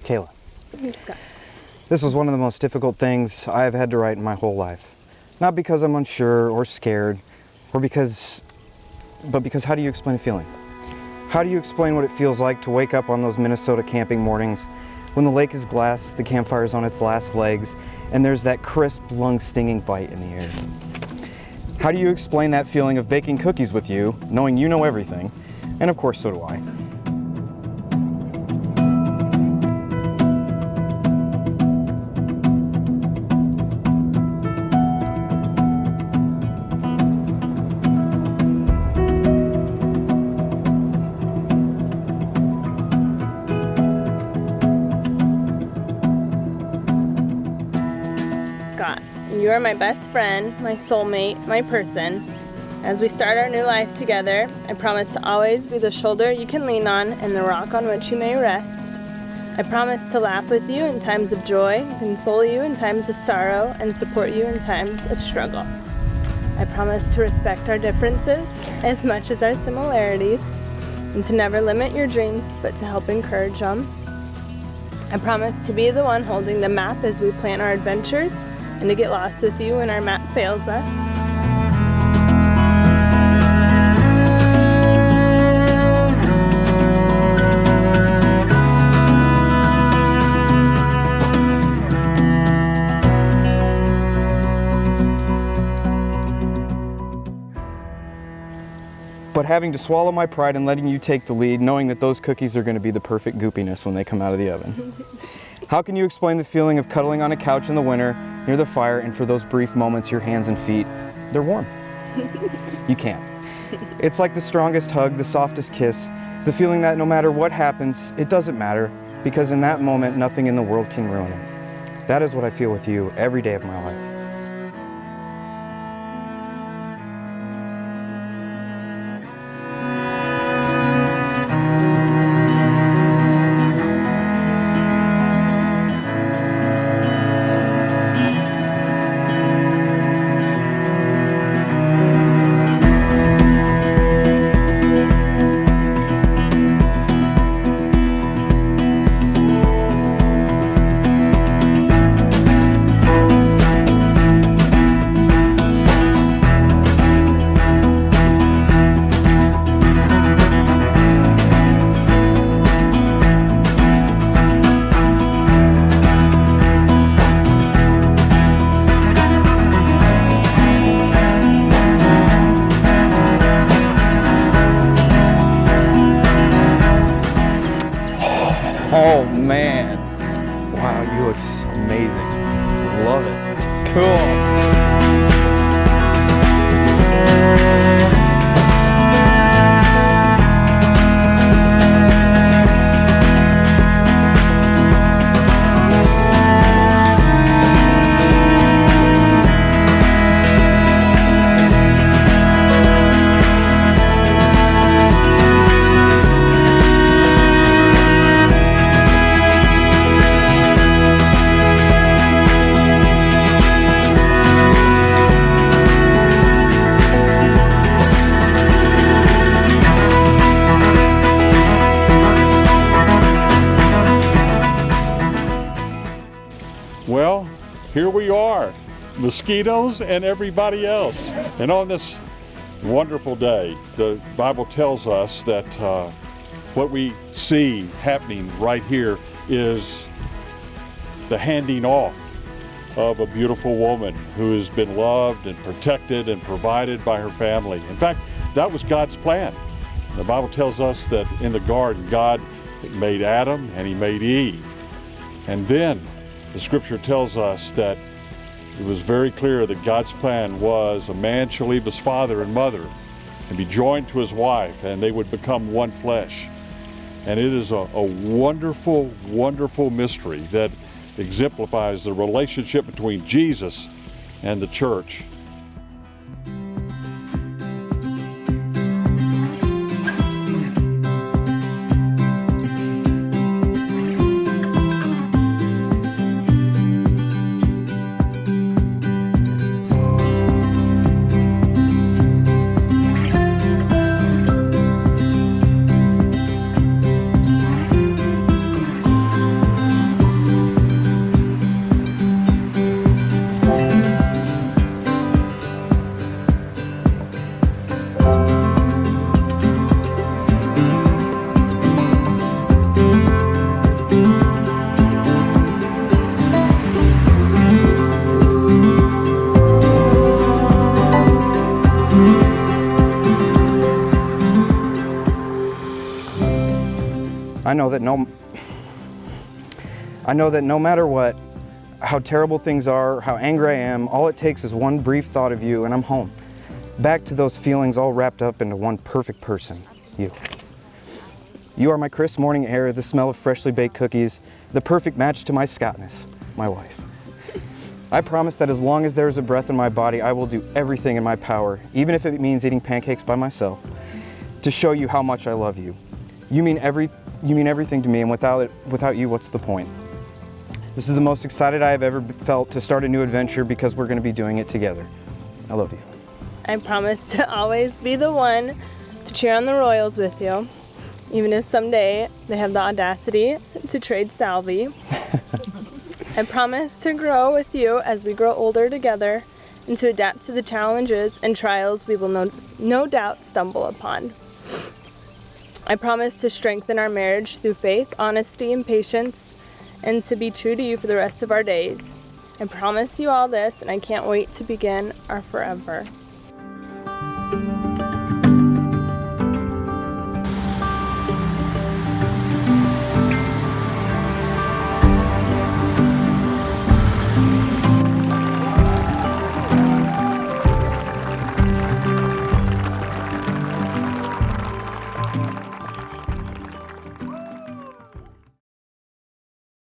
Kayla. Scott. This was one of the most difficult things I've had to write in my whole life. Not because I'm unsure or scared, but because how do you explain a feeling? How do you explain what it feels like to wake up on those Minnesota camping mornings when the lake is glass, the campfire is on its last legs, and there's that crisp, lung-stinging bite in the air? How do you explain that feeling of baking cookies with you, knowing you know everything? And of course, so do I. Scott, you are my best friend, my soulmate, my person. As we start our new life together, I promise to always be the shoulder you can lean on and the rock on which you may rest. I promise to laugh with you in times of joy, console you in times of sorrow, and support you in times of struggle. I promise to respect our differences as much as our similarities, and to never limit your dreams, but to help encourage them. I promise to be the one holding the map as we plan our adventures, and to get lost with you when our map fails us. But having to swallow my pride and letting you take the lead, knowing that those cookies are going to be the perfect goopiness when they come out of the oven. How can you explain the feeling of cuddling on a couch in the winter near the fire, and for those brief moments your hands and feet, they're warm? You can't. It's like the strongest hug, the softest kiss, the feeling that no matter what happens, it doesn't matter, because in that moment nothing in the world can ruin it. That is what I feel with you every day of my life. Oh man, wow, you look amazing. Love it. Cool. Well, here we are, mosquitoes and everybody else. And on this wonderful day, the Bible tells us that what we see happening right here is the handing off of a beautiful woman who has been loved and protected and provided by her family. In fact, that was God's plan. The Bible tells us that in the garden, God made Adam and he made Eve. And then the scripture tells us that it was very clear that God's plan was a man shall leave his father and mother and be joined to his wife, and they would become one flesh. And it is a wonderful, wonderful mystery that exemplifies the relationship between Jesus and the church. know that no matter what, how terrible things are, how angry I am, all it takes is one brief thought of you and I'm home. Back to those feelings all wrapped up into one perfect person, you. You are my crisp morning air, the smell of freshly baked cookies, the perfect match to my Scottness, my wife. I promise that as long as there is a breath in my body, I will do everything in my power, even if it means eating pancakes by myself, to show you how much I love you. You mean everything to me, and without you, what's the point? This is the most excited I have ever felt to start a new adventure because we're going to be doing it together. I love you. I promise to always be the one to cheer on the Royals with you, even if someday they have the audacity to trade Salvi. I promise to grow with you as we grow older together and to adapt to the challenges and trials we will no doubt stumble upon. I promise to strengthen our marriage through faith, honesty, and patience, and to be true to you for the rest of our days. I promise you all this, and I can't wait to begin our forever.